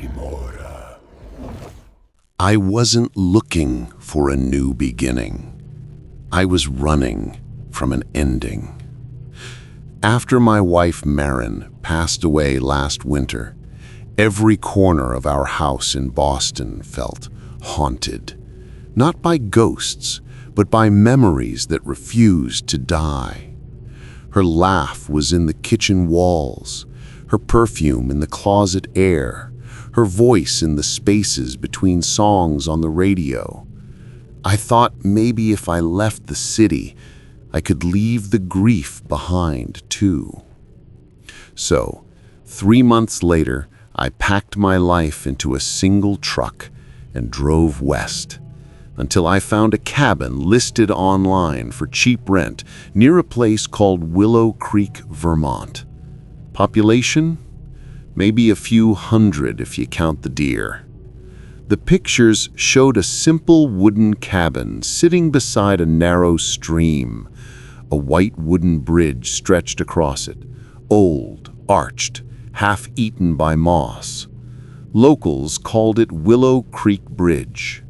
Grimora. I wasn't looking for a new beginning. I was running from an ending. After my wife Marin passed away last winter, every corner of our house in Boston felt haunted. Not by ghosts, but by memories that refused to die. Her laugh was in the kitchen walls, her perfume in the closet air, her voice in the spaces between songs on the radio. I thought maybe if I left the city, I could leave the grief behind too. So, 3 months later, I packed my life into a single truck and drove west, until I found a cabin listed online for cheap rent near a place called Willow Creek, Vermont. Population? Maybe a few hundred if you count the deer. The pictures showed a simple wooden cabin sitting beside a narrow stream. A white wooden bridge stretched across it, old, arched, half-eaten by moss. Locals called it Willow Creek Bridge.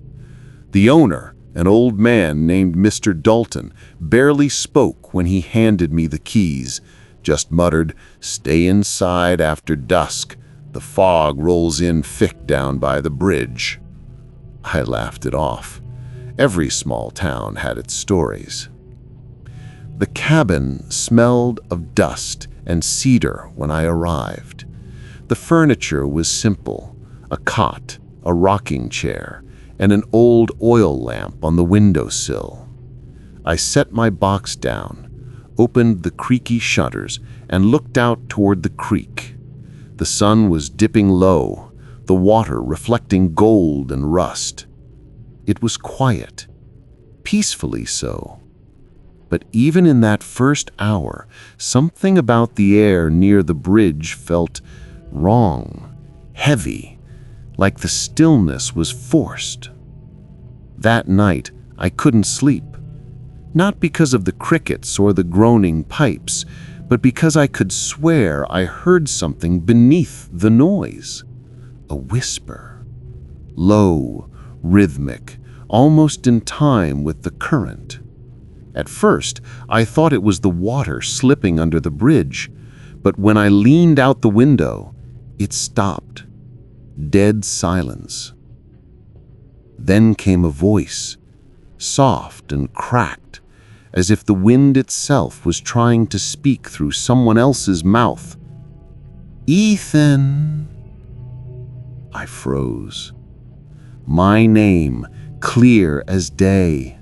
The owner, an old man named Mr. Dalton, barely spoke when he handed me the keys, just muttered, "Stay inside after dusk. The fog rolls in thick down by the bridge." I laughed it off. Every small town had its stories. The cabin smelled of dust and cedar when I arrived. The furniture was simple, a cot, a rocking chair, and an old oil lamp on the windowsill. I set my box down, opened the creaky shutters, and looked out toward the creek. The sun was dipping low, the water reflecting gold and rust. It was quiet, peacefully so. But even in that first hour, something about the air near the bridge felt wrong, heavy, like the stillness was forced. That night, I couldn't sleep. Not because of the crickets or the groaning pipes, but because I could swear I heard something beneath the noise. A whisper. Low, rhythmic, almost in time with the current. At first, I thought it was the water slipping under the bridge, but when I leaned out the window, it stopped. Dead silence. Then came a voice, soft and cracked, as if the wind itself was trying to speak through someone else's mouth. "Ethan!" I froze. My name, clear as day.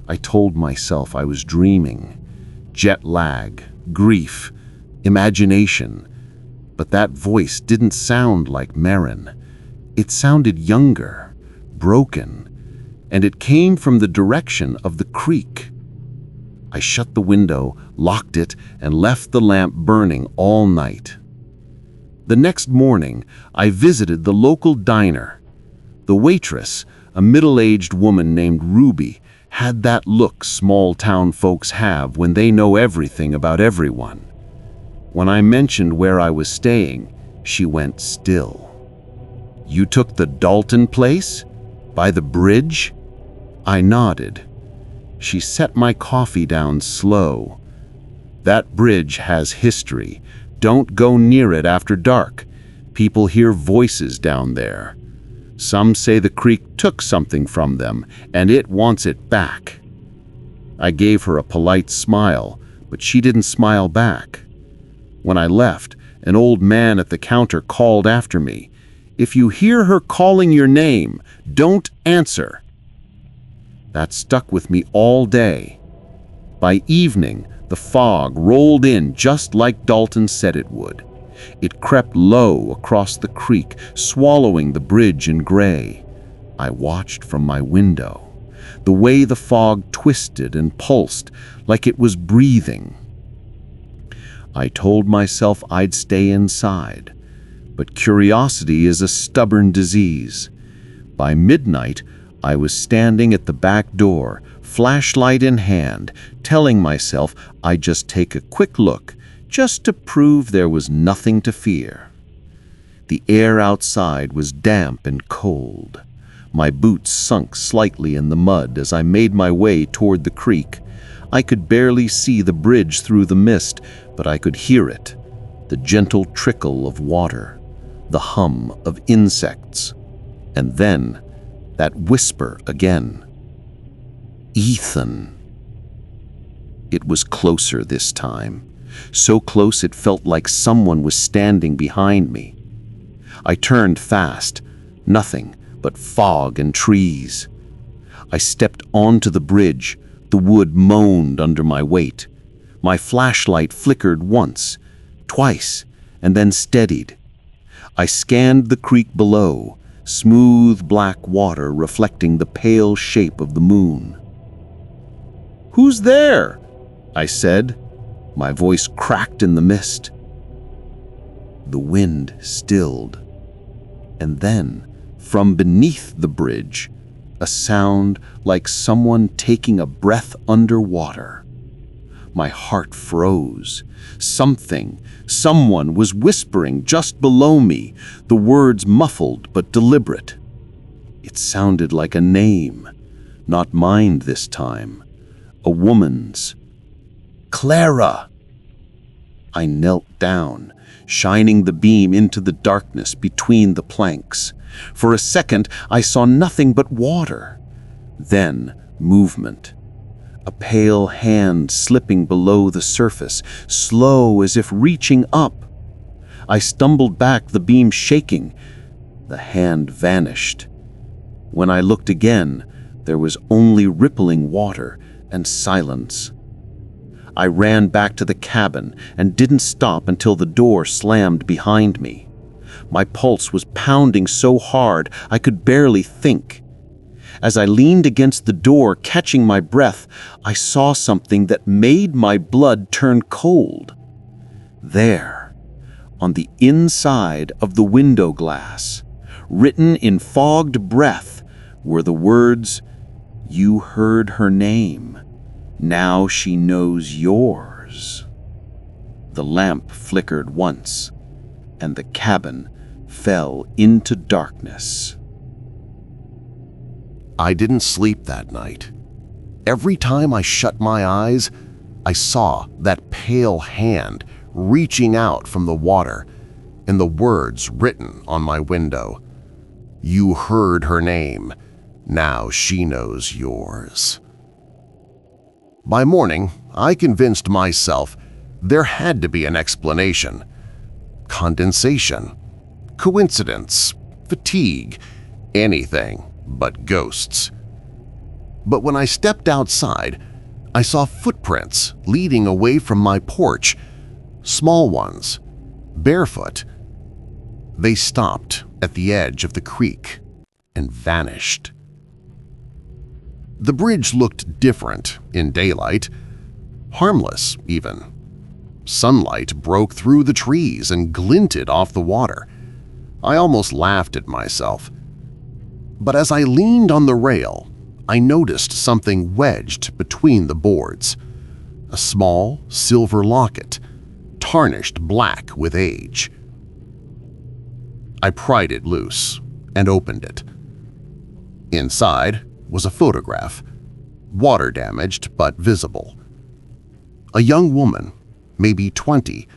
I told myself I was dreaming. Jet lag, grief, imagination. But that voice didn't sound like Marin. It sounded younger, broken, and it came from the direction of the creek. I shut the window, locked it, and left the lamp burning all night. The next morning, I visited the local diner. The waitress, a middle-aged woman named Ruby, had that look small-town folks have when they know everything about everyone. When I mentioned where I was staying, she went still. "You took the Dalton place? By the bridge?" I nodded. She set my coffee down slow. "That bridge has history. Don't go near it after dark. People hear voices down there. Some say the creek took something from them, and it wants it back." I gave her a polite smile, but she didn't smile back. When I left, an old man at the counter called after me, "If you hear her calling your name, don't answer." That stuck with me all day. By evening, the fog rolled in just like Dalton said it would. It crept low across the creek, swallowing the bridge in gray. I watched from my window, the way the fog twisted and pulsed like it was breathing. I told myself I'd stay inside, but curiosity is a stubborn disease. By midnight, I was standing at the back door, flashlight in hand, telling myself I'd just take a quick look, just to prove there was nothing to fear. The air outside was damp and cold. My boots sunk slightly in the mud as I made my way toward the creek. I could barely see the bridge through the mist, but I could hear it, the gentle trickle of water, the hum of insects, and then that whisper again. Ethan. It was closer this time, so close it felt like someone was standing behind me. I turned fast, nothing but fog and trees. I stepped onto the bridge. The wood moaned under my weight. My flashlight flickered once, twice, and then steadied. I scanned the creek below, smooth black water reflecting the pale shape of the moon. "Who's there?" I said. My voice cracked in the mist. The wind stilled, and then, from beneath the bridge, a sound like someone taking a breath underwater. My heart froze. Someone was whispering just below me, the words muffled but deliberate. It sounded like a name, not mine this time, a woman's. Clara! I knelt down, shining the beam into the darkness between the planks. For a second, I saw nothing but water. Then, movement. A pale hand slipping below the surface, slow as if reaching up. I stumbled back, the beam shaking. The hand vanished. When I looked again, there was only rippling water and silence. I ran back to the cabin and didn't stop until the door slammed behind me. My pulse was pounding so hard I could barely think. As I leaned against the door, catching my breath, I saw something that made my blood turn cold. There, on the inside of the window glass, written in fogged breath, were the words, "You heard her name. Now she knows yours." The lamp flickered once, and the cabin fell into darkness. I didn't sleep that night. Every time I shut my eyes, I saw that pale hand reaching out from the water and the words written on my window. "You heard her name. Now she knows yours." By morning, I convinced myself there had to be an explanation. Condensation, coincidence, fatigue, anything but ghosts. But when I stepped outside, I saw footprints leading away from my porch, small ones, barefoot. They stopped at the edge of the creek and vanished. The bridge looked different in daylight, harmless even. Sunlight broke through the trees and glinted off the water. I almost laughed at myself. But as I leaned on the rail, I noticed something wedged between the boards. A small silver locket, tarnished black with age. I pried it loose and opened it. Inside was a photograph, water-damaged but visible. A young woman, maybe 20,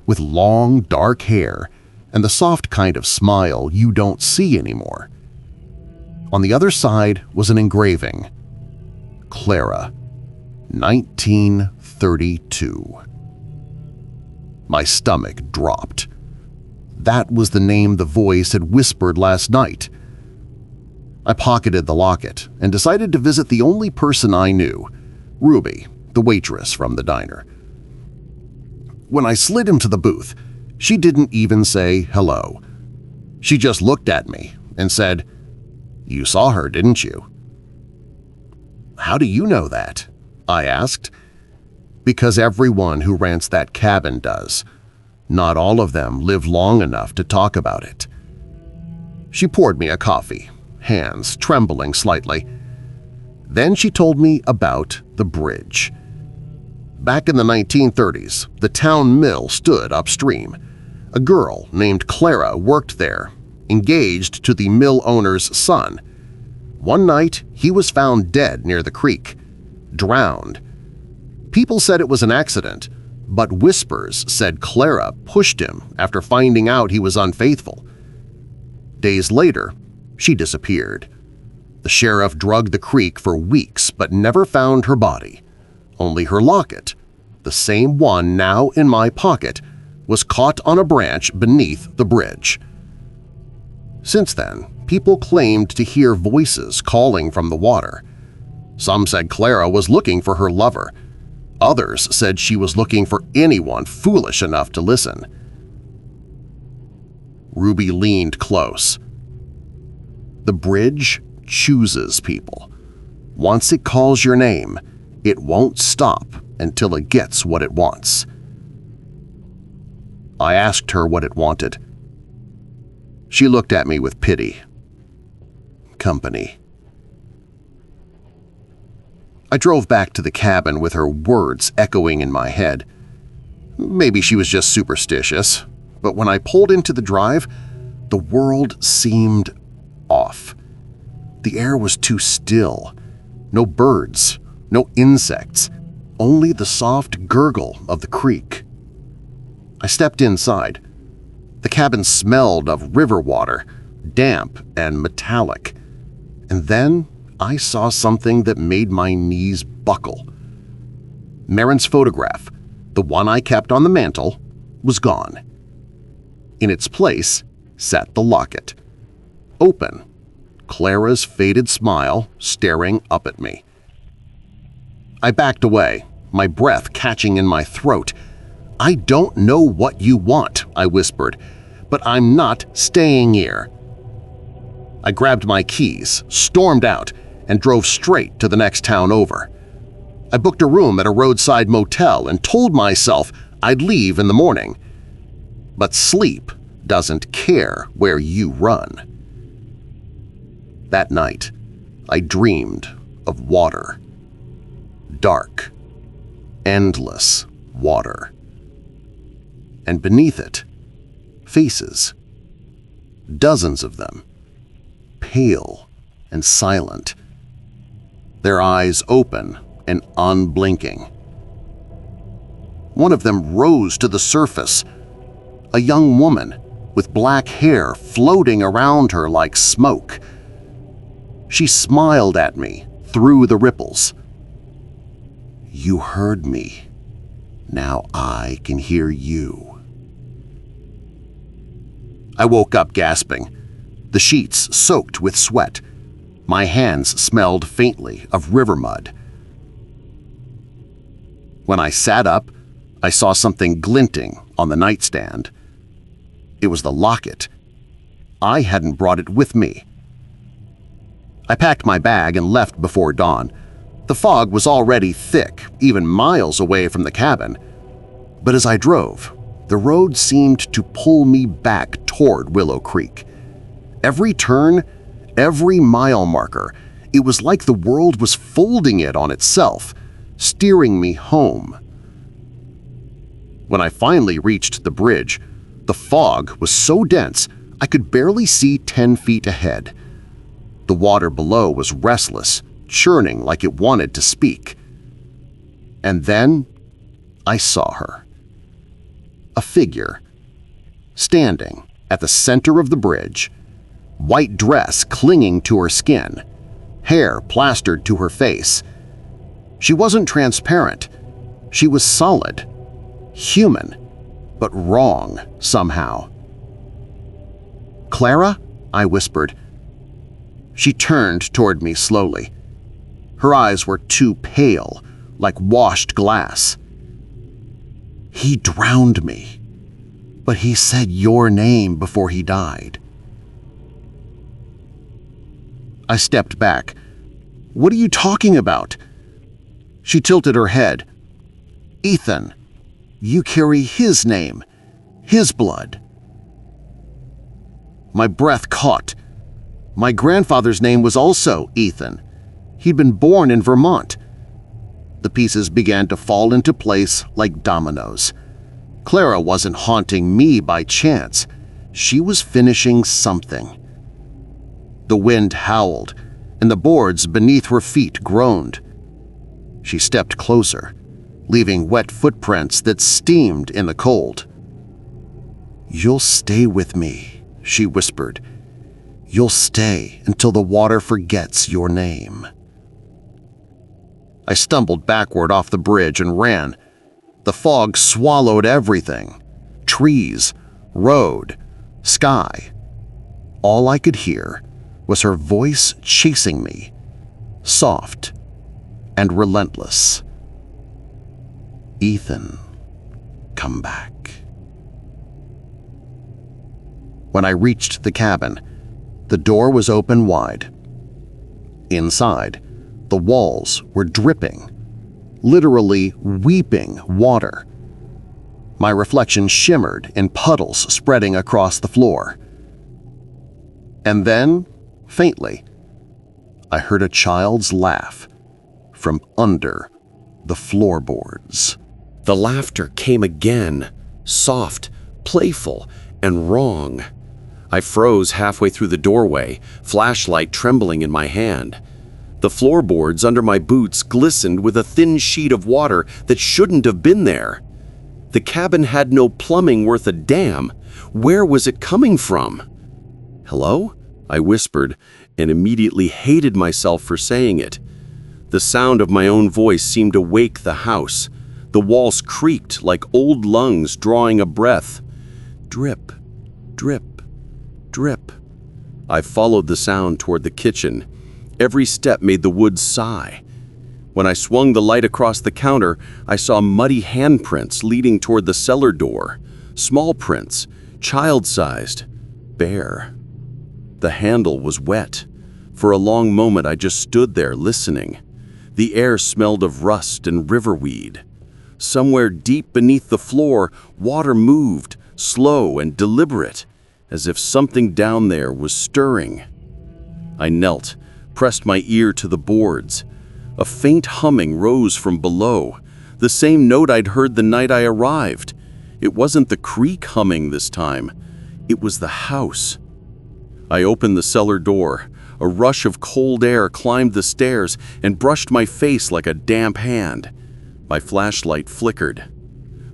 with long, dark hair and the soft kind of smile you don't see anymore. On the other side was an engraving. Clara, 1932. My stomach dropped. That was the name the voice had whispered last night. I pocketed the locket and decided to visit the only person I knew, Ruby, the waitress from the diner. When I slid into the booth, she didn't even say hello. She just looked at me and said, "You saw her, didn't you?" "How do you know that?" I asked. "Because everyone who rents that cabin does. Not all of them live long enough to talk about it." She poured me a coffee, hands trembling slightly. Then she told me about the bridge. Back in the 1930s, the town mill stood upstream. A girl named Clara worked there, engaged to the mill owner's son. One night, he was found dead near the creek, drowned. People said it was an accident, but whispers said Clara pushed him after finding out he was unfaithful. Days later, she disappeared. The sheriff drugged the creek for weeks but never found her body. Only her locket, the same one now in my pocket, was caught on a branch beneath the bridge. Since then, people claimed to hear voices calling from the water. Some said Clara was looking for her lover. Others said she was looking for anyone foolish enough to listen. Ruby leaned close. The bridge chooses people. Once it calls your name, it won't stop until it gets what it wants. I asked her what it wanted. She looked at me with pity. Company. I drove back to the cabin with her words echoing in my head. Maybe she was just superstitious, but when I pulled into the drive, the world seemed off. The air was too still. No birds, no insects, only the soft gurgle of the creek. I stepped inside. The cabin smelled of river water, damp and metallic. And then I saw something that made my knees buckle. Marin's photograph, the one I kept on the mantel, was gone. In its place sat the locket. Open, Clara's faded smile staring up at me. I backed away, my breath catching in my throat. "I don't know what you want," I whispered, "but I'm not staying here." I grabbed my keys, stormed out, and drove straight to the next town over. I booked a room at a roadside motel and told myself I'd leave in the morning. But sleep doesn't care where you run. That night, I dreamed of water. Dark, endless water. And beneath it, faces. Dozens of them, pale and silent, their eyes open and unblinking. One of them rose to the surface, a young woman with black hair floating around her like smoke. She smiled at me through the ripples. "You heard me. Now I can hear you." I woke up gasping, the sheets soaked with sweat. My hands smelled faintly of river mud. When I sat up, I saw something glinting on the nightstand. It was the locket. I hadn't brought it with me. I packed my bag and left before dawn. The fog was already thick, even miles away from the cabin. But as I drove, the road seemed to pull me back toward Willow Creek. Every turn, every mile marker, it was like the world was folding it on itself, steering me home. When I finally reached the bridge, the fog was so dense I could barely see 10 feet ahead. The water below was restless, churning like it wanted to speak. And then I saw her. A figure, standing at the center of the bridge, white dress clinging to her skin, hair plastered to her face. She wasn't transparent. She was solid, human, but wrong somehow. "Clara?" I whispered. She turned toward me slowly. Her eyes were too pale, like washed glass. "He drowned me, but he said your name before he died." I stepped back. "What are you talking about?" She tilted her head. "Ethan, you carry his name, his blood." My breath caught. My grandfather's name was also Ethan. He'd been born in Vermont. The pieces began to fall into place like dominoes. Clara wasn't haunting me by chance. She was finishing something. The wind howled, and the boards beneath her feet groaned. She stepped closer, leaving wet footprints that steamed in the cold. "You'll stay with me," she whispered. "You'll stay until the water forgets your name." I stumbled backward off the bridge and ran. The fog swallowed everything: trees, road, sky. All I could hear was her voice chasing me, soft and relentless. "Ethan, come back." When I reached the cabin, the door was open wide. Inside, the walls were dripping, literally weeping water. My reflection shimmered in puddles spreading across the floor. And then, faintly, I heard a child's laugh from under the floorboards. The laughter came again, soft, playful, and wrong. I froze halfway through the doorway, flashlight trembling in my hand. The floorboards under my boots glistened with a thin sheet of water that shouldn't have been there. The cabin had no plumbing worth a damn. Where was it coming from? "Hello?" I whispered, and immediately hated myself for saying it. The sound of my own voice seemed to wake the house. The walls creaked like old lungs drawing a breath. Drip, drip, drip. I followed the sound toward the kitchen. Every step made the woods sigh. When I swung the light across the counter, I saw muddy handprints leading toward the cellar door. Small prints, child-sized, bare. The handle was wet. For a long moment I just stood there listening. The air smelled of rust and riverweed. Somewhere deep beneath the floor, water moved, slow and deliberate, as if something down there was stirring. I knelt, pressed my ear to the boards. A faint humming rose from below, the same note I'd heard the night I arrived. It wasn't the creek humming this time. It was the house. I opened the cellar door. A rush of cold air climbed the stairs and brushed my face like a damp hand. My flashlight flickered.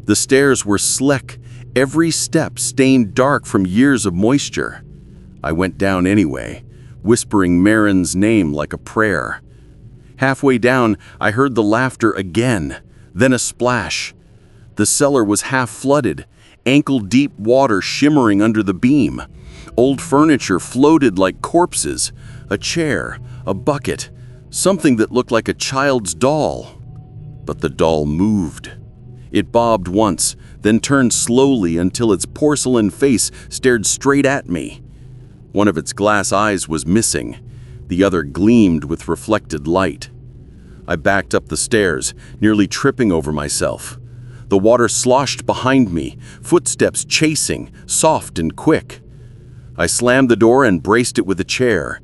The stairs were slick, every step stained dark from years of moisture. I went down anyway, whispering Marin's name like a prayer. Halfway down, I heard the laughter again, then a splash. The cellar was half flooded, ankle-deep water shimmering under the beam. Old furniture floated like corpses, a chair, a bucket, something that looked like a child's doll. But the doll moved. It bobbed once, then turned slowly until its porcelain face stared straight at me. One of its glass eyes was missing. The other gleamed with reflected light. I backed up the stairs, nearly tripping over myself. The water sloshed behind me, footsteps chasing, soft and quick. I slammed the door and braced it with a chair.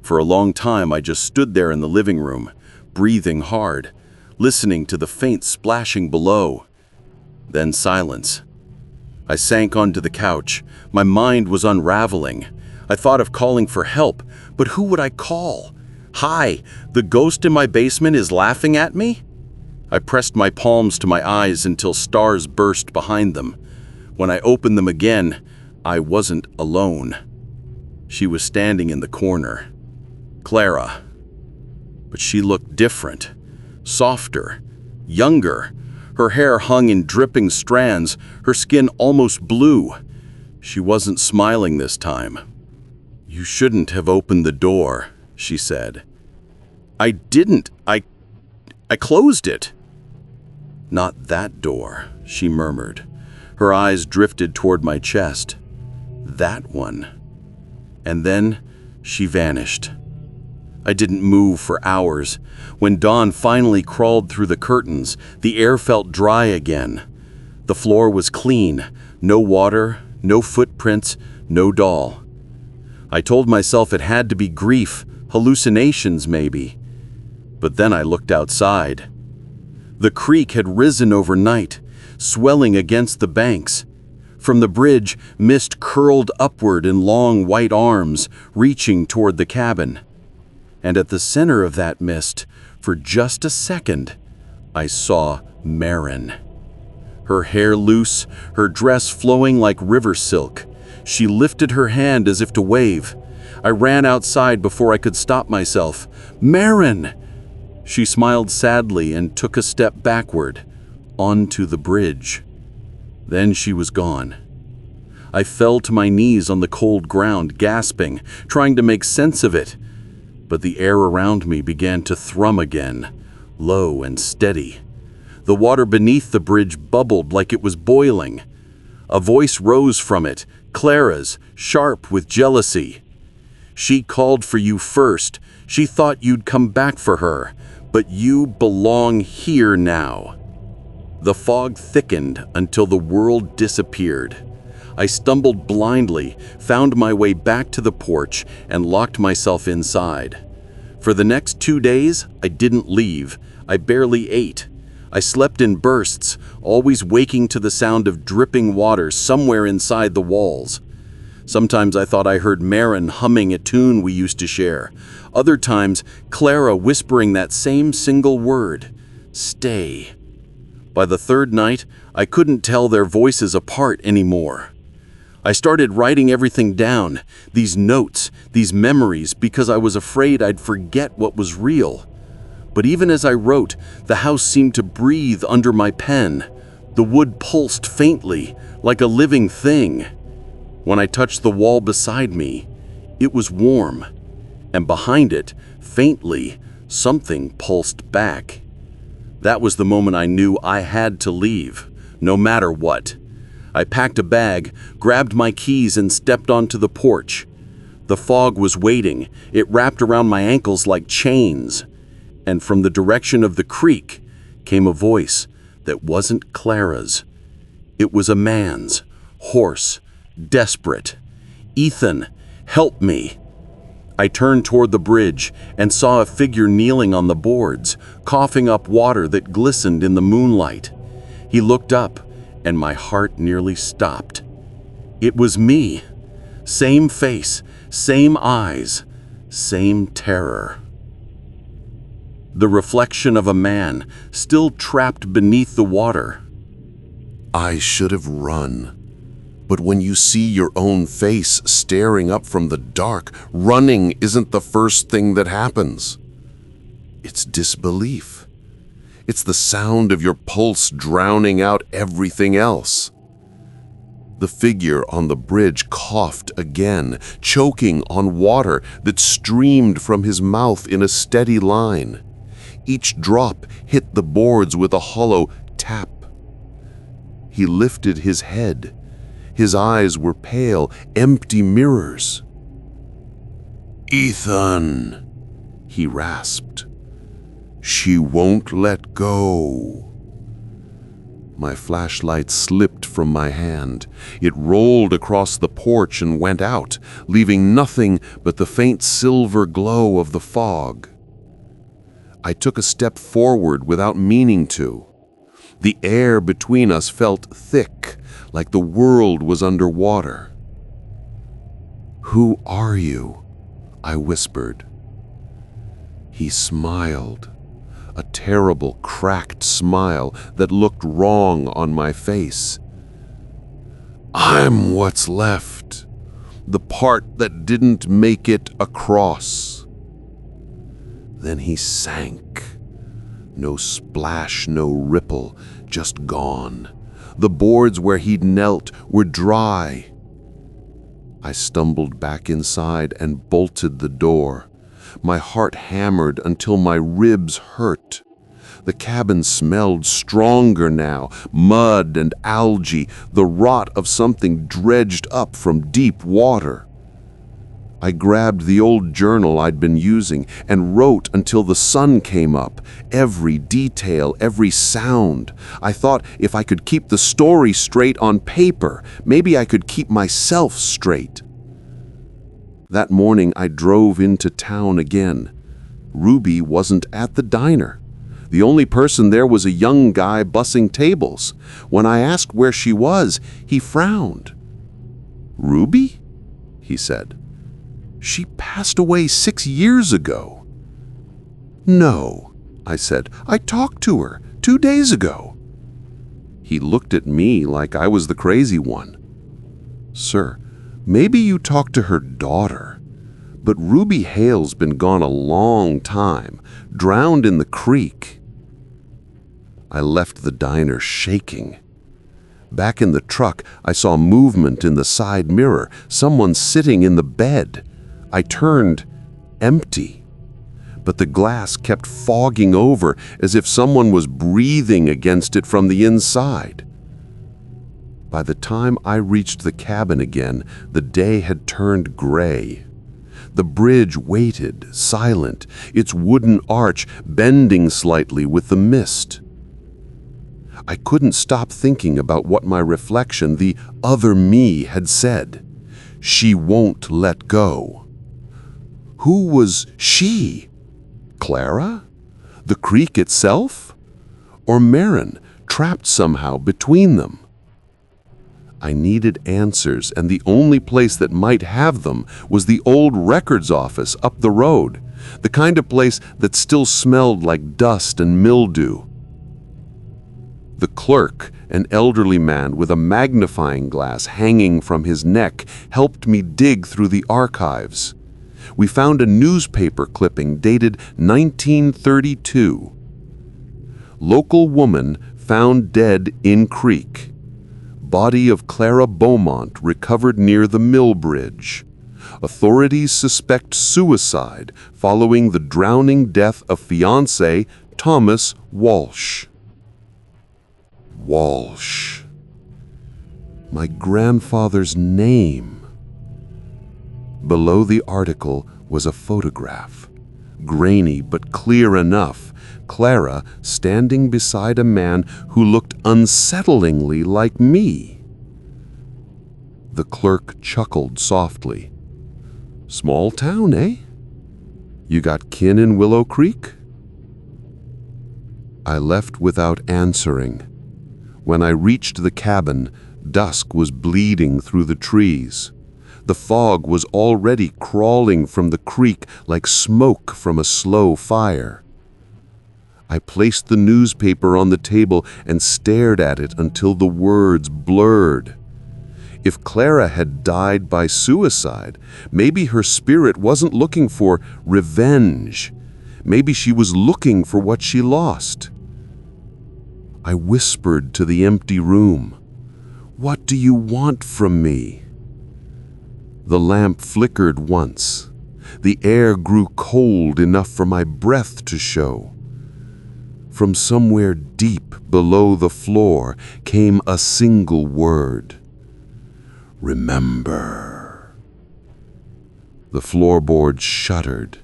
For a long time, I just stood there in the living room, breathing hard, listening to the faint splashing below. Then silence. I sank onto the couch. My mind was unraveling. I thought of calling for help, but who would I call? "Hi, the ghost in my basement is laughing at me?" I pressed my palms to my eyes until stars burst behind them. When I opened them again, I wasn't alone. She was standing in the corner. Clara. But she looked different, softer, younger. Her hair hung in dripping strands, her skin almost blue. She wasn't smiling this time. "You shouldn't have opened the door," she said. "I didn't. I closed it." "Not that door," she murmured. Her eyes drifted toward my chest. "That one." And then she vanished. I didn't move for hours. When dawn finally crawled through the curtains, the air felt dry again. The floor was clean. No water, no footprints, no doll. I told myself it had to be grief, hallucinations maybe. But then I looked outside. The creek had risen overnight, swelling against the banks. From the bridge, mist curled upward in long white arms, reaching toward the cabin. And at the center of that mist, for just a second, I saw Marin. Her hair loose, her dress flowing like river silk. She lifted her hand as if to wave. I ran outside before I could stop myself. "Marin!" She smiled sadly and took a step backward, onto the bridge. Then she was gone. I fell to my knees on the cold ground, gasping, trying to make sense of it. But the air around me began to thrum again, low and steady. The water beneath the bridge bubbled like it was boiling. A voice rose from it, Clara's, sharp with jealousy. "She called for you first. She thought you'd come back for her, but you belong here now." The fog thickened until the world disappeared. I stumbled blindly, found my way back to the porch, and locked myself inside. For the next 2 days, I didn't leave. I barely ate. I slept in bursts, always waking to the sound of dripping water somewhere inside the walls. Sometimes I thought I heard Marin humming a tune we used to share. Other times, Clara whispering that same single word, "Stay." By the third night, I couldn't tell their voices apart anymore. I started writing everything down, these notes, these memories, because I was afraid I'd forget what was real. But even as I wrote, the house seemed to breathe under my pen. The wood pulsed faintly, like a living thing. When I touched the wall beside me, it was warm, and behind it, faintly, something pulsed back. That was the moment I knew I had to leave, no matter what. I packed a bag, grabbed my keys, and stepped onto the porch. The fog was waiting. It wrapped around my ankles like chains. And from the direction of the creek came a voice that wasn't Clara's. It was a man's, hoarse, desperate. "Ethan, help me." I turned toward the bridge and saw a figure kneeling on the boards, coughing up water that glistened in the moonlight. He looked up, and my heart nearly stopped. It was me. Same face, same eyes, same terror. The reflection of a man, still trapped beneath the water. I should have run. But when you see your own face staring up from the dark, running isn't the first thing that happens. It's disbelief. It's the sound of your pulse drowning out everything else. The figure on the bridge coughed again, choking on water that streamed from his mouth in a steady line. Each drop hit the boards with a hollow tap. He lifted his head. His eyes were pale, empty mirrors. "Ethan," he rasped. "She won't let go." My flashlight slipped from my hand. It rolled across the porch and went out, leaving nothing but the faint silver glow of the fog. I took a step forward without meaning to. The air between us felt thick, like the world was underwater. "Who are you?" I whispered. He smiled, a terrible, cracked smile that looked wrong on my face. "I'm what's left, the part that didn't make it across." Then he sank. No splash, no ripple, just gone. The boards where he'd knelt were dry. I stumbled back inside and bolted the door. My heart hammered until my ribs hurt. The cabin smelled stronger now, mud and algae, the rot of something dredged up from deep water. I grabbed the old journal I'd been using and wrote until the sun came up, every detail, every sound. I thought if I could keep the story straight on paper, maybe I could keep myself straight. That morning I drove into town again. Ruby wasn't at the diner. The only person there was a young guy bussing tables. When I asked where she was, he frowned. "Ruby?" he said. "She passed away 6 years ago." "No," I said. "I talked to her 2 days ago." He looked at me like I was the crazy one. "Sir, maybe you talked to her daughter, but Ruby Hale's been gone a long time, drowned in the creek." I left the diner shaking. Back in the truck, I saw movement in the side mirror, someone sitting in the bed. I turned, empty. But the glass kept fogging over as if someone was breathing against it from the inside. By the time I reached the cabin again, the day had turned gray. The bridge waited, silent, its wooden arch bending slightly with the mist. I couldn't stop thinking about what my reflection, the other me, had said. She won't let go. Who was she? Clara? The creek itself? Or Marin, trapped somehow between them? I needed answers, and the only place that might have them was the old records office up the road, the kind of place that still smelled like dust and mildew. The clerk, an elderly man with a magnifying glass hanging from his neck, helped me dig through the archives. We found a newspaper clipping dated 1932. Local woman found dead in creek. Body of Clara Beaumont recovered near the mill bridge. Authorities suspect suicide following the drowning death of fiancé Thomas Walsh. Walsh. My grandfather's name. Below the article was a photograph, grainy but clear enough. Clara standing beside a man who looked unsettlingly like me. The clerk chuckled softly. "Small town, eh? You got kin in Willow Creek?" I left without answering. When I reached the cabin, dusk was bleeding through the trees. The fog was already crawling from the creek like smoke from a slow fire. I placed the newspaper on the table and stared at it until the words blurred. If Clara had died by suicide, maybe her spirit wasn't looking for revenge. Maybe she was looking for what she lost. I whispered to the empty room, "What do you want from me?" The lamp flickered once. The air grew cold enough for my breath to show. From somewhere deep below the floor came a single word. "Remember." The floorboards shuddered.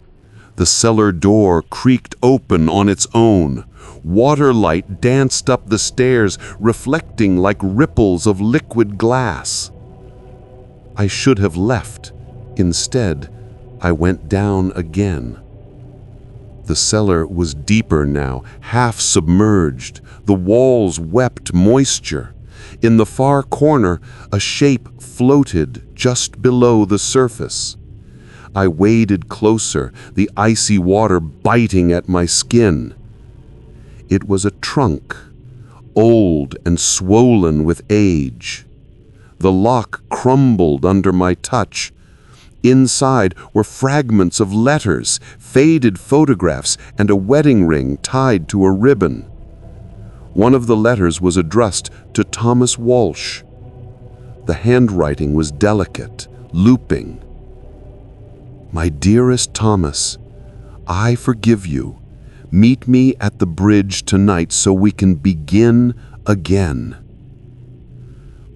The cellar door creaked open on its own. Water light danced up the stairs, reflecting like ripples of liquid glass. I should have left. Instead, I went down again. The cellar was deeper now, half submerged. The walls wept moisture. In the far corner, a shape floated just below the surface. I waded closer, the icy water biting at my skin. It was a trunk, old and swollen with age. The lock crumbled under my touch. Inside were fragments of letters, faded photographs, and a wedding ring tied to a ribbon. One of the letters was addressed to Thomas Walsh. The handwriting was delicate, looping. "My dearest Thomas, I forgive you. Meet me at the bridge tonight so we can begin again."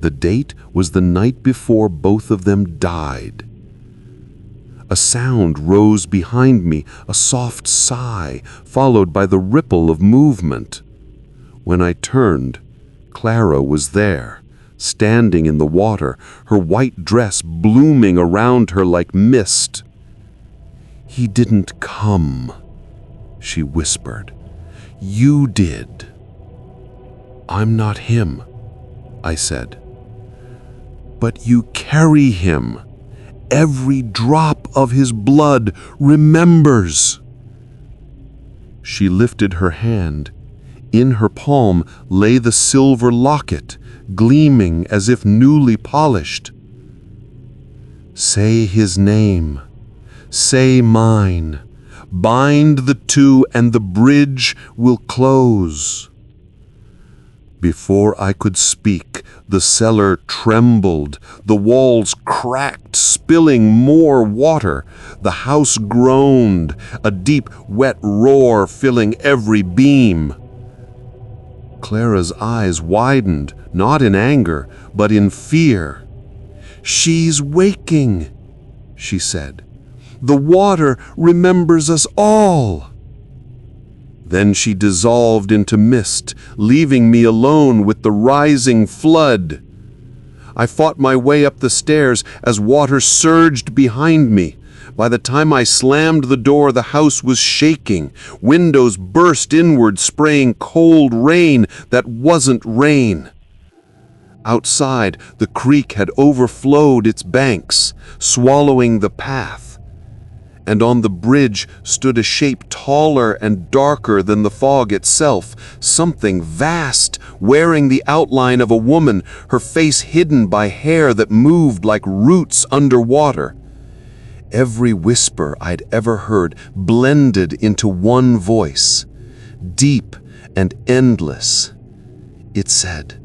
The date was the night before both of them died. A sound rose behind me, a soft sigh, followed by the ripple of movement. When I turned, Clara was there, standing in the water, her white dress blooming around her like mist. "He didn't come," she whispered. You did." "I'm not him," I said. "But you carry him. Every drop of his blood remembers." She lifted her hand. In her palm lay the silver locket, gleaming as if newly polished. "Say his name. Say mine. Bind the two and the bridge will close." Before I could speak, the cellar trembled, the walls cracked, spilling more water. The house groaned, a deep, wet roar filling every beam. Clara's eyes widened, not in anger, but in fear. "She's waking," she said. "The water remembers us all." Then she dissolved into mist, leaving me alone with the rising flood. I fought my way up the stairs as water surged behind me. By the time I slammed the door, the house was shaking. Windows burst inward, spraying cold rain that wasn't rain. Outside, the creek had overflowed its banks, swallowing the path. And on the bridge stood a shape taller and darker than the fog itself, something vast, wearing the outline of a woman, her face hidden by hair that moved like roots underwater. Every whisper I'd ever heard blended into one voice, deep and endless. It said,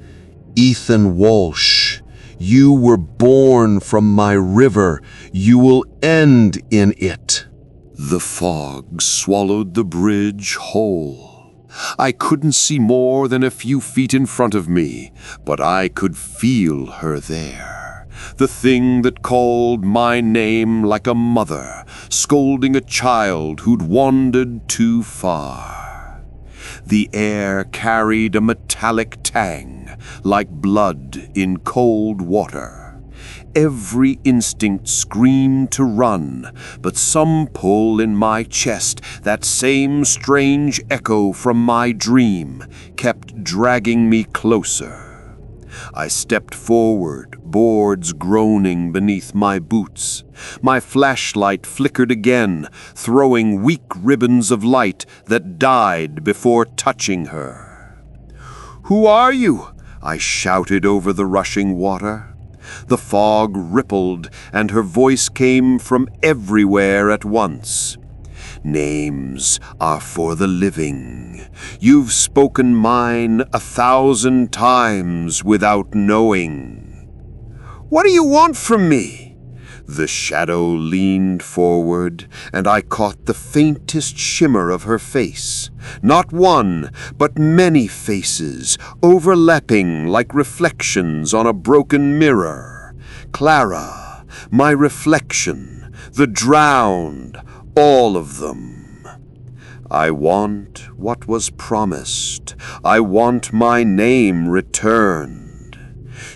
"Ethan Walsh, you were born from my river. You will end in it." The fog swallowed the bridge whole. I couldn't see more than a few feet in front of me, but I could feel her there. The thing that called my name like a mother, scolding a child who'd wandered too far. The air carried a metallic tang, like blood in cold water. Every instinct screamed to run, but some pull in my chest, that same strange echo from my dream, kept dragging me closer. I stepped forward, boards groaning beneath my boots. My flashlight flickered again, throwing weak ribbons of light that died before touching her. "Who are you?" I shouted over the rushing water. The fog rippled, and her voice came from everywhere at once. "Names are for the living. You've spoken mine 1,000 times without knowing." "What do you want from me?" The shadow leaned forward, and I caught the faintest shimmer of her face. Not one, but many faces, overlapping like reflections on a broken mirror. Clara, my reflection, the drowned, all of them. "I want what was promised. I want my name returned."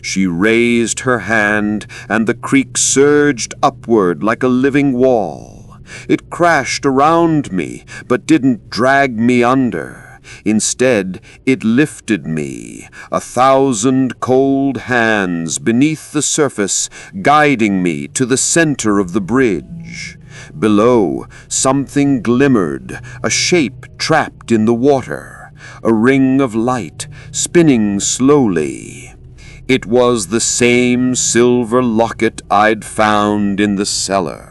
She raised her hand, and the creek surged upward like a living wall. It crashed around me, but didn't drag me under. Instead, it lifted me, 1,000 cold hands beneath the surface, guiding me to the center of the bridge. Below, something glimmered, a shape trapped in the water, a ring of light, spinning slowly. It was the same silver locket I'd found in the cellar.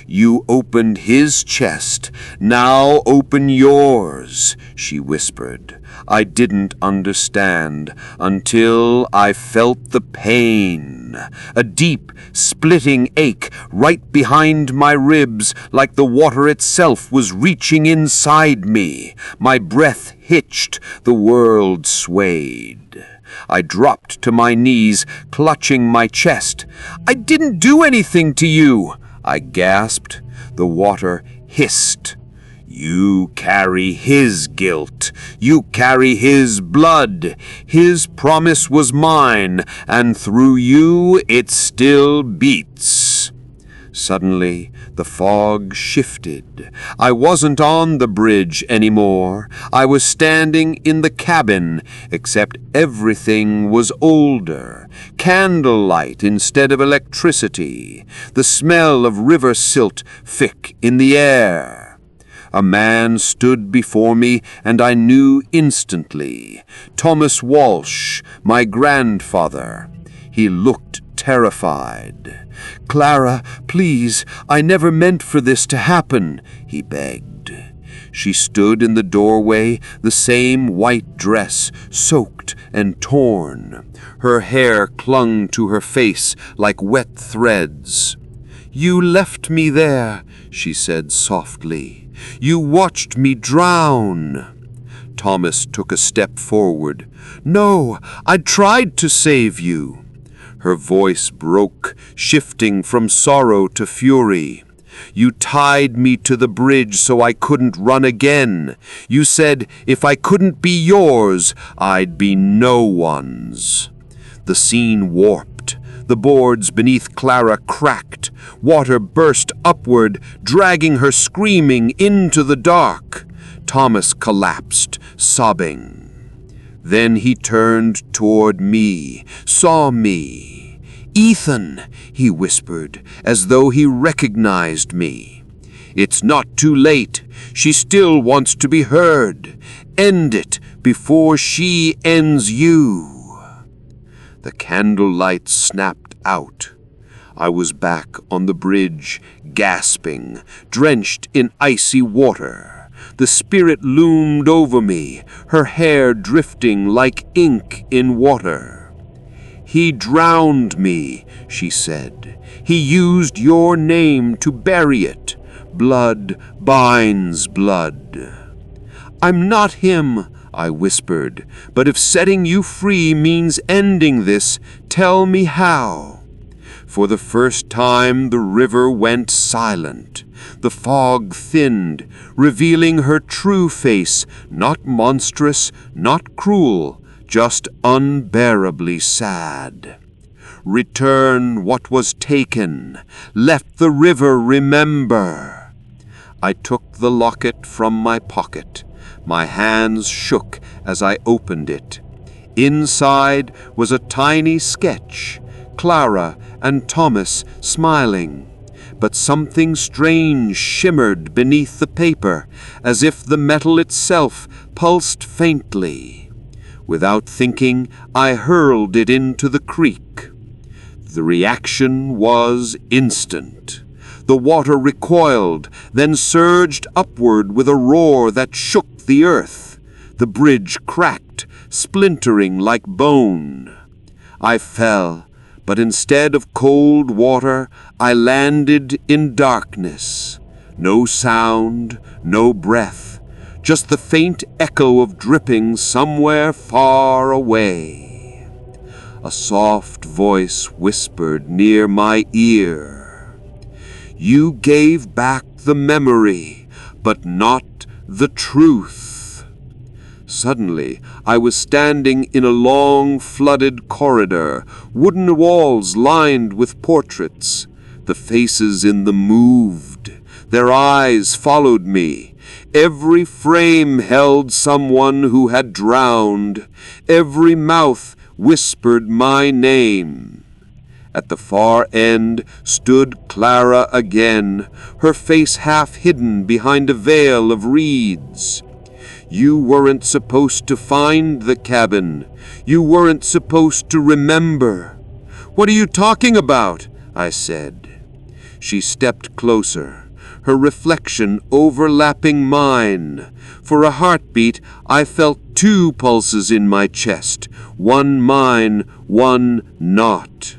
"You opened his chest, now open yours," she whispered. I didn't understand until I felt the pain, a deep, splitting ache right behind my ribs, like the water itself was reaching inside me. My breath hitched, the world swayed. I dropped to my knees, clutching my chest. "I didn't do anything to you," I gasped. The water hissed. "You carry his guilt. You carry his blood. His promise was mine, and through you it still beats." Suddenly, the fog shifted. I wasn't on the bridge anymore. I was standing in the cabin, except everything was older. Candlelight instead of electricity. The smell of river silt thick in the air. A man stood before me, and I knew instantly. Thomas Walsh, my grandfather. He looked terrified. "Clara, please, I never meant for this to happen," he begged. She stood in the doorway, the same white dress, soaked and torn. Her hair clung to her face like wet threads. "You left me there," she said softly. "You watched me drown." Thomas took a step forward. "No, I tried to save you." Her voice broke, shifting from sorrow to fury. "You tied me to the bridge so I couldn't run again. You said if I couldn't be yours, I'd be no one's." The scene warped. The boards beneath Clara cracked. Water burst upward, dragging her screaming into the dark. Thomas collapsed, sobbing. Then he turned toward me, saw me. "Ethan," he whispered, as though he recognized me. "It's not too late. She still wants to be heard. End it before she ends you." The candlelight snapped out. I was back on the bridge, gasping, drenched in icy water. The spirit loomed over me, her hair drifting like ink in water. "He drowned me," she said. "He used your name to bury it. Blood binds blood." "I'm not him," I whispered, "but if setting you free means ending this, tell me how." For the first time the river went silent. The fog thinned, revealing her true face, not monstrous, not cruel, just unbearably sad. "Return what was taken. Let the river remember." I took the locket from my pocket. My hands shook as I opened it. Inside was a tiny sketch, Clara and Thomas smiling. But something strange shimmered beneath the paper, as if the metal itself pulsed faintly. Without thinking, I hurled it into the creek. The reaction was instant. The water recoiled, then surged upward with a roar that shook the earth. The bridge cracked, splintering like bone. I fell, but instead of cold water, I landed in darkness. No sound, no breath. Just the faint echo of dripping somewhere far away. A soft voice whispered near my ear. "You gave back the memory, but not the truth." Suddenly, I was standing in a long, flooded corridor, wooden walls lined with portraits. The faces in them moved. Their eyes followed me. Every frame held someone who had drowned. Every mouth whispered my name. At the far end stood Clara again, her face half hidden behind a veil of reeds. "You weren't supposed to find the cabin. You weren't supposed to remember." "What are you talking about?" I said. She stepped closer, her reflection overlapping mine. For a heartbeat, I felt two pulses in my chest, one mine, one not.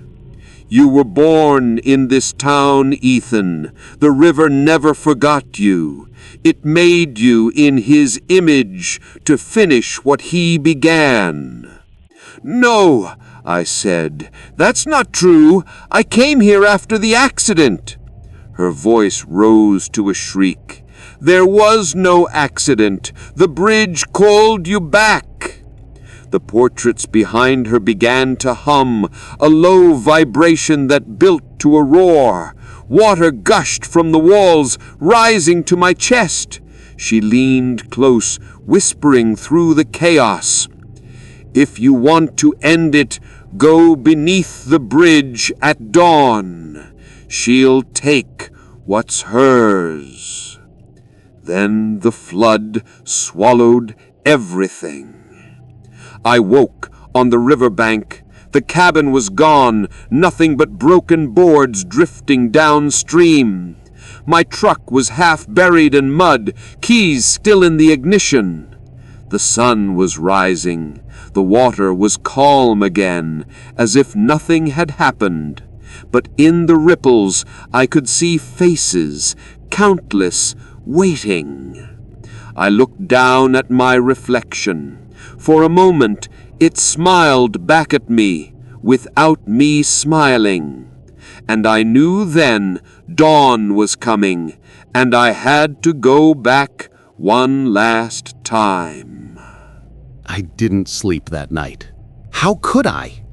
"You were born in this town, Ethan. The river never forgot you. It made you in his image to finish what he began." "No," I said. "That's not true. I came here after the accident." Her voice rose to a shriek. "There was no accident. The bridge called you back." The portraits behind her began to hum, a low vibration that built to a roar. Water gushed from the walls, rising to my chest. She leaned close, whispering through the chaos. "If you want to end it, go beneath the bridge at dawn. She'll take what's hers." Then the flood swallowed everything. I woke on the riverbank. The cabin was gone, nothing but broken boards drifting downstream. My truck was half buried in mud, keys still in the ignition. The sun was rising. The water was calm again, as if nothing had happened. But in the ripples I could see faces, countless, waiting. I looked down at my reflection. For a moment, it smiled back at me, without me smiling. And I knew then dawn was coming, and I had to go back one last time. I didn't sleep that night. How could I?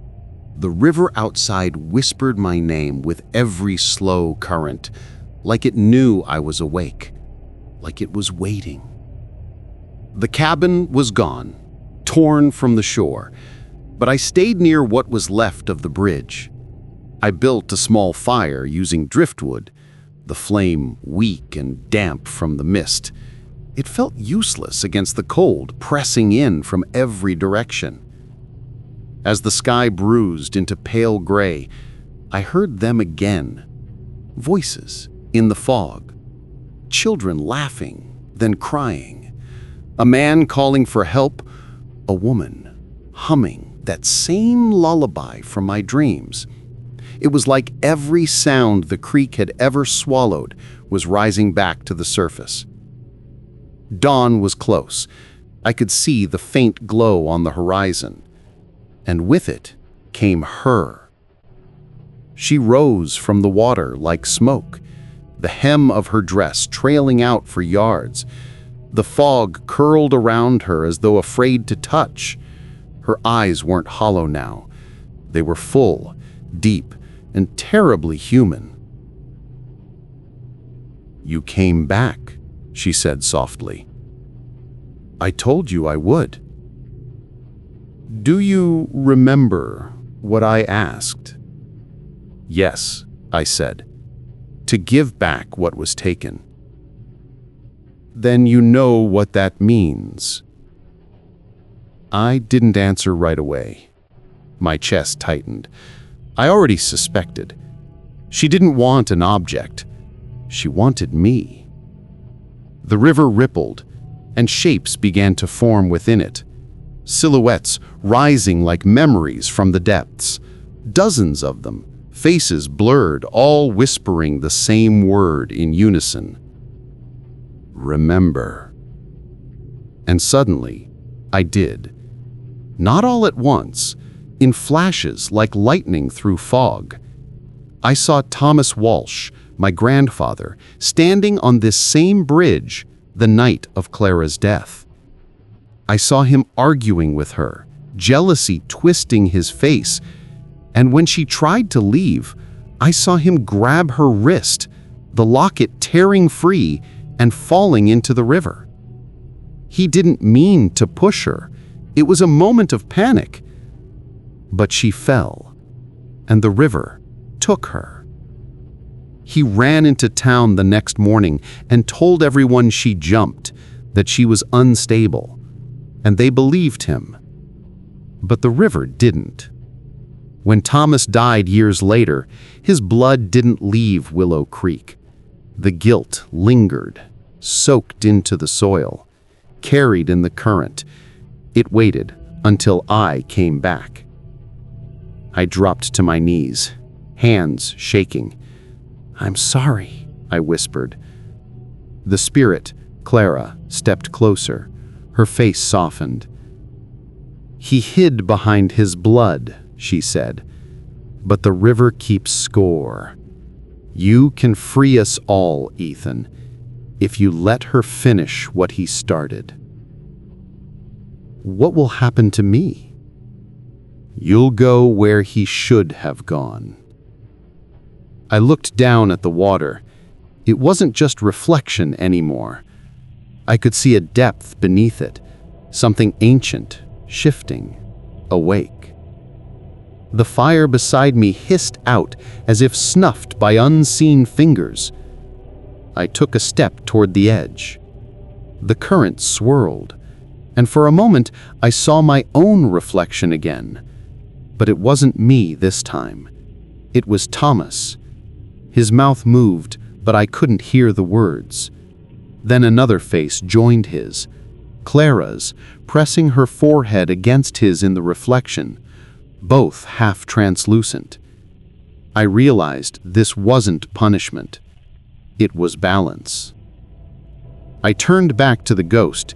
The river outside whispered my name with every slow current, like it knew I was awake, like it was waiting. The cabin was gone, torn from the shore, but I stayed near what was left of the bridge. I built a small fire using driftwood, the flame weak and damp from the mist. It felt useless against the cold pressing in from every direction. As the sky bruised into pale gray, I heard them again. Voices in the fog. Children laughing, then crying. A man calling for help. A woman humming that same lullaby from my dreams. It was like every sound the creek had ever swallowed was rising back to the surface. Dawn was close. I could see the faint glow on the horizon. And with it came her. She rose from the water like smoke, the hem of her dress trailing out for yards. The fog curled around her as though afraid to touch. Her eyes weren't hollow now. They were full, deep, and terribly human. "You came back," she said softly. "I told you I would." "Do you remember what I asked?" "Yes," I said, "to give back what was taken." "Then you know what that means." I didn't answer right away. My chest tightened. I already suspected. She didn't want an object. She wanted me. The river rippled, and shapes began to form within it. Silhouettes rising like memories from the depths. Dozens of them, faces blurred, all whispering the same word in unison. Remember. And suddenly, I did. Not all at once, in flashes like lightning through fog. I saw Thomas Walsh, my grandfather, standing on this same bridge the night of Clara's death. I saw him arguing with her, jealousy twisting his face, and when she tried to leave, I saw him grab her wrist, the locket tearing free and falling into the river. He didn't mean to push her. It was a moment of panic. But she fell, and the river took her. He ran into town the next morning and told everyone she jumped, that she was unstable, and they believed him. But the river didn't. When Thomas died years later, his blood didn't leave Willow Creek. The guilt lingered, soaked into the soil, carried in the current. It waited until I came back. I dropped to my knees, hands shaking. "I'm sorry," I whispered. The spirit, Clara, stepped closer. Her face softened. "He hid behind his blood," she said, "but the river keeps score. You can free us all, Ethan, if you let her finish what he started." "What will happen to me?" "You'll go where he should have gone." I looked down at the water. It wasn't just reflection anymore. I could see a depth beneath it, something ancient, shifting, awake. The fire beside me hissed out as if snuffed by unseen fingers. I took a step toward the edge. The current swirled, and for a moment I saw my own reflection again. But it wasn't me this time. It was Thomas. His mouth moved, but I couldn't hear the words. Then another face joined his, Clara's, pressing her forehead against his in the reflection, both half translucent. I realized this wasn't punishment. It was balance. I turned back to the ghost.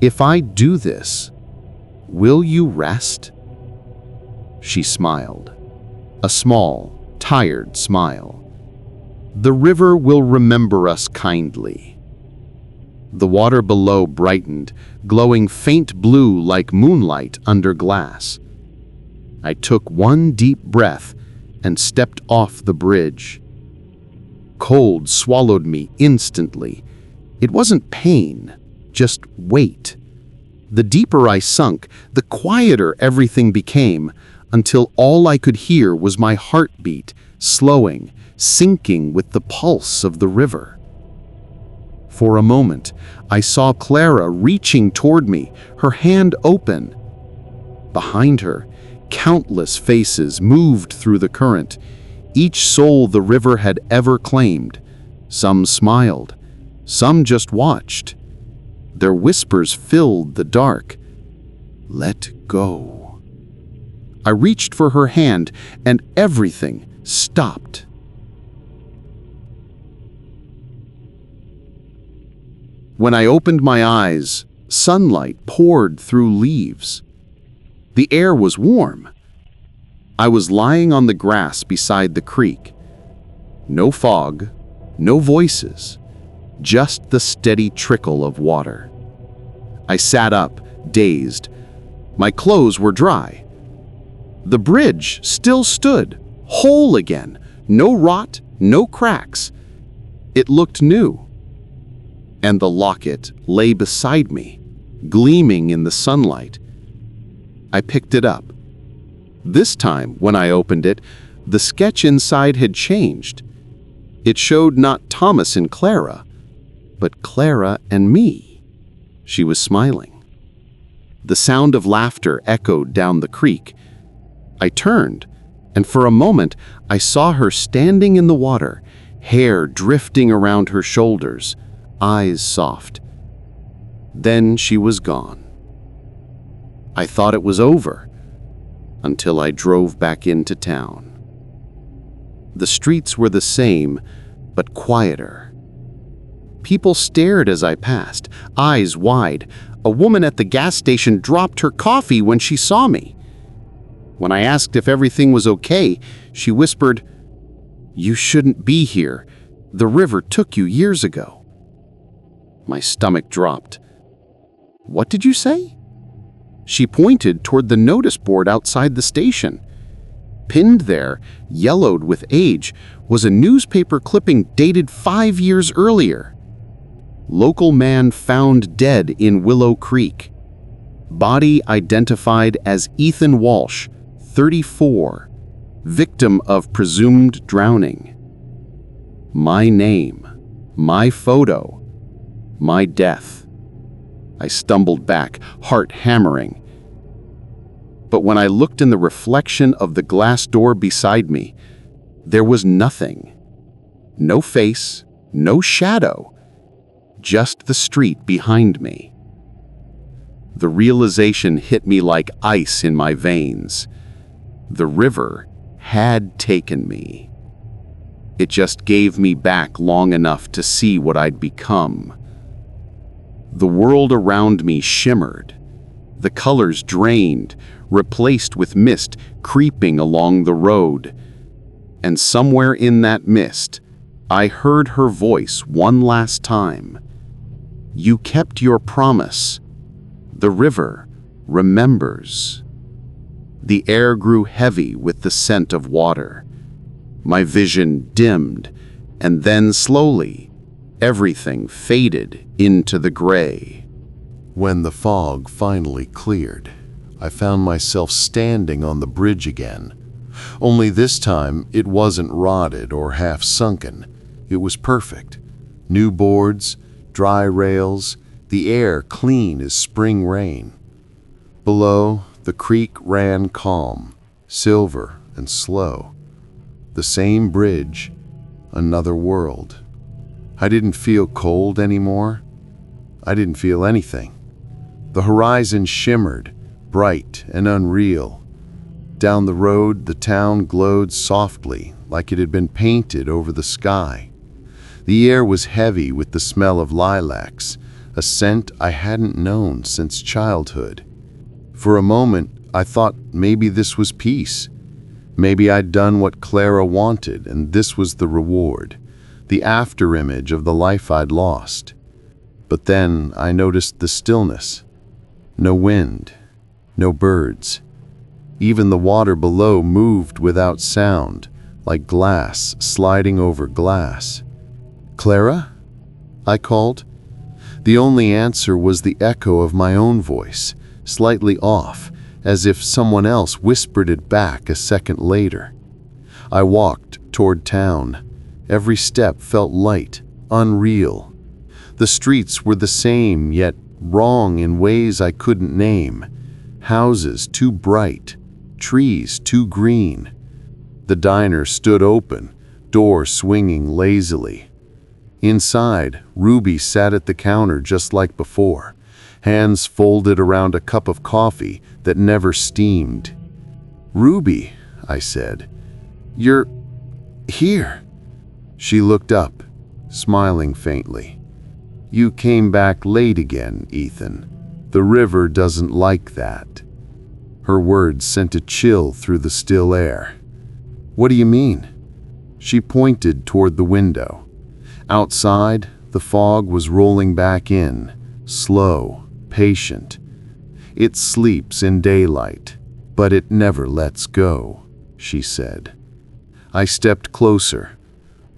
"If I do this, will you rest?" She smiled. A small, tired smile. "The river will remember us kindly." The water below brightened, glowing faint blue like moonlight under glass. I took one deep breath and stepped off the bridge. Cold swallowed me instantly. It wasn't pain, just weight. The deeper I sunk, the quieter everything became, until all I could hear was my heartbeat, slowing, sinking with the pulse of the river. For a moment, I saw Clara reaching toward me, her hand open. Behind her, countless faces moved through the current, each soul the river had ever claimed. Some smiled, some just watched. Their whispers filled the dark. "Let go." I reached for her hand, and everything stopped. When I opened my eyes, sunlight poured through leaves. The air was warm. I was lying on the grass beside the creek. No fog, no voices, just the steady trickle of water. I sat up, dazed. My clothes were dry. The bridge still stood, whole again, no rot, no cracks. It looked new. And the locket lay beside me, gleaming in the sunlight. I picked it up. This time, when I opened it, the sketch inside had changed. It showed not Thomas and Clara, but Clara and me. She was smiling. The sound of laughter echoed down the creek. I turned, and for a moment I saw her standing in the water, hair drifting around her shoulders, eyes soft. Then she was gone. I thought it was over, until I drove back into town. The streets were the same, but quieter. People stared as I passed, eyes wide. A woman at the gas station dropped her coffee when she saw me. When I asked if everything was okay, she whispered, "You shouldn't be here. The river took you years ago." My stomach dropped. "What did you say?" She pointed toward the notice board outside the station. Pinned there, yellowed with age, was a newspaper clipping dated 5 years earlier. "Local man found dead in Willow Creek. Body identified as Ethan Walsh, 34, victim of presumed drowning." My name, my photo, my death. I stumbled back, heart hammering. But when I looked in the reflection of the glass door beside me, there was nothing. No face, no shadow, just the street behind me. The realization hit me like ice in my veins. The river had taken me. It just gave me back long enough to see what I'd become. The world around me shimmered. The colors drained, replaced with mist creeping along the road. And somewhere in that mist, I heard her voice one last time. "You kept your promise. The river remembers." The air grew heavy with the scent of water. My vision dimmed, and then slowly, everything faded into the gray. When the fog finally cleared, I found myself standing on the bridge again. Only this time, it wasn't rotted or half sunken. It was perfect. New boards, dry rails, the air clean as spring rain. Below, the creek ran calm, silver and slow. The same bridge, another world. I didn't feel cold anymore. I didn't feel anything. The horizon shimmered, bright and unreal. Down the road, the town glowed softly, like it had been painted over the sky. The air was heavy with the smell of lilacs, a scent I hadn't known since childhood. For a moment, I thought maybe this was peace. Maybe I'd done what Clara wanted, and this was the reward, the afterimage of the life I'd lost. But then I noticed the stillness. No wind, no birds. Even the water below moved without sound, like glass sliding over glass. "Clara?" I called. The only answer was the echo of my own voice, slightly off, as if someone else whispered it back a second later. I walked toward town. Every step felt light, unreal. The streets were the same, yet wrong in ways I couldn't name. Houses too bright, trees too green. The diner stood open, door swinging lazily. Inside, Ruby sat at the counter just like before, hands folded around a cup of coffee that never steamed. "Ruby," I said, "you're here." She looked up, smiling faintly. "You came back late again, Ethan. The river doesn't like that." Her words sent a chill through the still air. "What do you mean?" She pointed toward the window. Outside, the fog was rolling back in, slow, patient. "It sleeps in daylight, but it never lets go," she said. I stepped closer.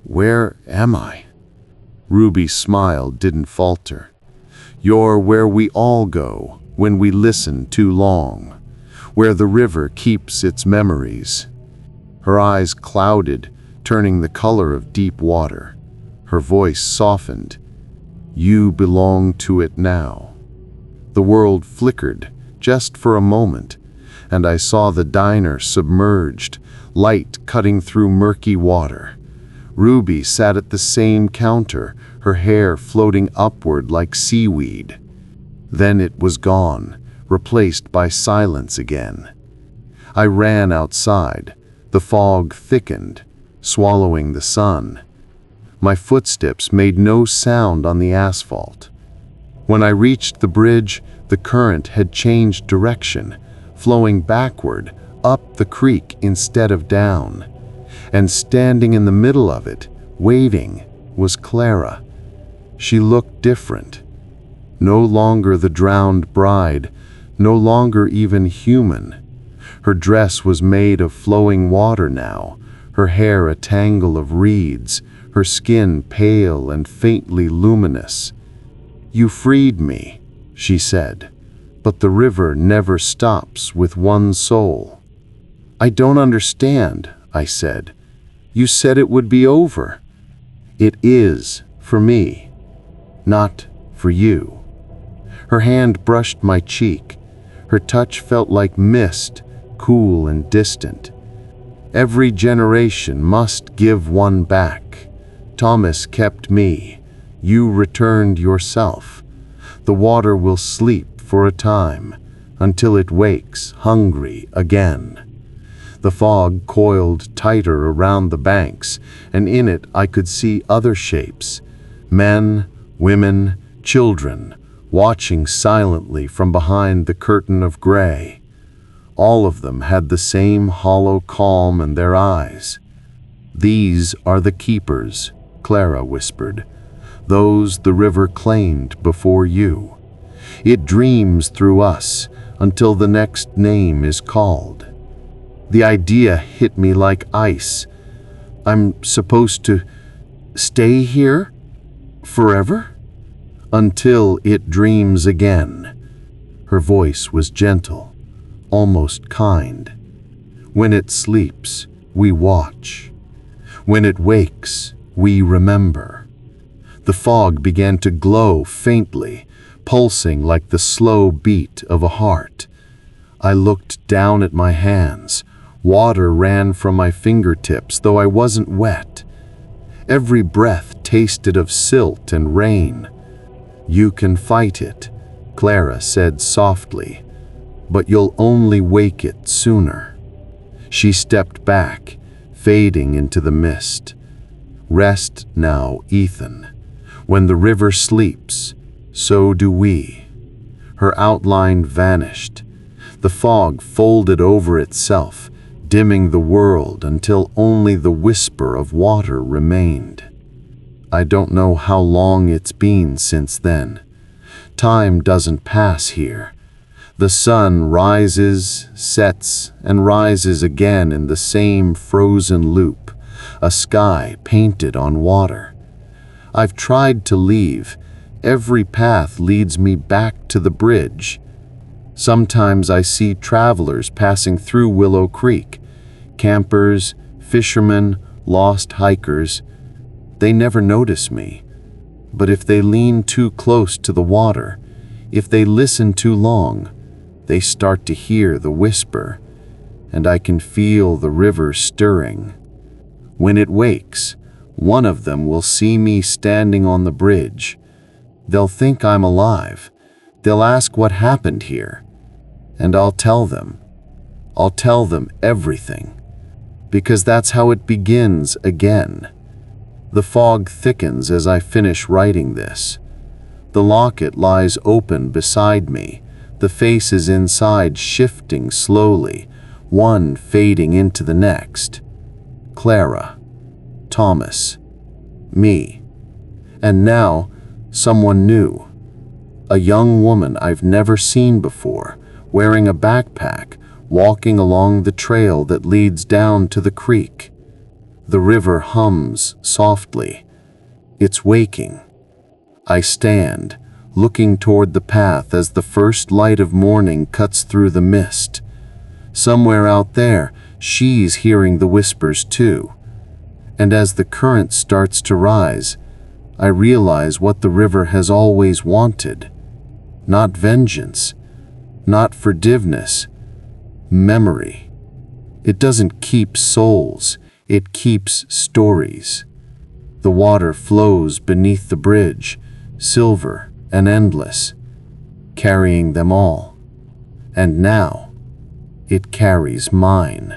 "Where am I?" Ruby's smile didn't falter. "You're where we all go when we listen too long, where the river keeps its memories." Her eyes clouded, turning the color of deep water. Her voice softened. "You belong to it now." The world flickered, just for a moment, and I saw the diner submerged, light cutting through murky water. Ruby sat at the same counter, her hair floating upward like seaweed. Then it was gone, replaced by silence again. I ran outside. The fog thickened, swallowing the sun. My footsteps made no sound on the asphalt. When I reached the bridge, the current had changed direction, flowing backward, up the creek instead of down. And standing in the middle of it, waiting, was Clara. She looked different. No longer the drowned bride, no longer even human. Her dress was made of flowing water now, her hair a tangle of reeds, her skin pale and faintly luminous. "You freed me," she said, "but the river never stops with one soul." "I don't understand," I said. "You said it would be over." "It is, for me, not for you." Her hand brushed my cheek. Her touch felt like mist, cool and distant. "Every generation must give one back. Thomas kept me. You returned yourself. The water will sleep for a time, until it wakes hungry again." The fog coiled tighter around the banks, and in it I could see other shapes. Men, women, children, watching silently from behind the curtain of gray. All of them had the same hollow calm in their eyes. "These are the keepers," Clara whispered. "Those the river claimed before you. It dreams through us until the next name is called." The idea hit me like ice. I'm supposed to stay here forever? Until it dreams again. Her voice was gentle, almost kind. When it sleeps, we watch. When it wakes, we remember. The fog began to glow faintly, pulsing like the slow beat of a heart. I looked down at my hands. Water ran from my fingertips, though I wasn't wet. Every breath tasted of silt and rain. "You can fight it," Clara said softly, "but you'll only wake it sooner." She stepped back, fading into the mist. "Rest now, Ethan. When the river sleeps, so do we." Her outline vanished. The fog folded over itself, dimming the world until only the whisper of water remained. I don't know how long it's been since then. Time doesn't pass here. The sun rises, sets, and rises again in the same frozen loop, a sky painted on water. I've tried to leave. Every path leads me back to the bridge. Sometimes I see travelers passing through Willow Creek, campers, fishermen, lost hikers. They never notice me. But if they lean too close to the water, if they listen too long, they start to hear the whisper, and I can feel the river stirring. When it wakes, one of them will see me standing on the bridge. They'll think I'm alive. They'll ask what happened here. And I'll tell them. I'll tell them everything. Because that's how it begins again. The fog thickens as I finish writing this. The locket lies open beside me, the faces inside shifting slowly, one fading into the next. Clara, Thomas, me. And now, someone new. A young woman I've never seen before, wearing a backpack, walking along the trail that leads down to the creek. The river hums softly. It's waking. I stand, looking toward the path as the first light of morning cuts through the mist. Somewhere out there, she's hearing the whispers too. And as the current starts to rise, I realize what the river has always wanted. Not vengeance, not forgiveness, memory. It doesn't keep souls. It keeps stories. The water flows beneath the bridge, silver and endless, carrying them all. And now, it carries mine.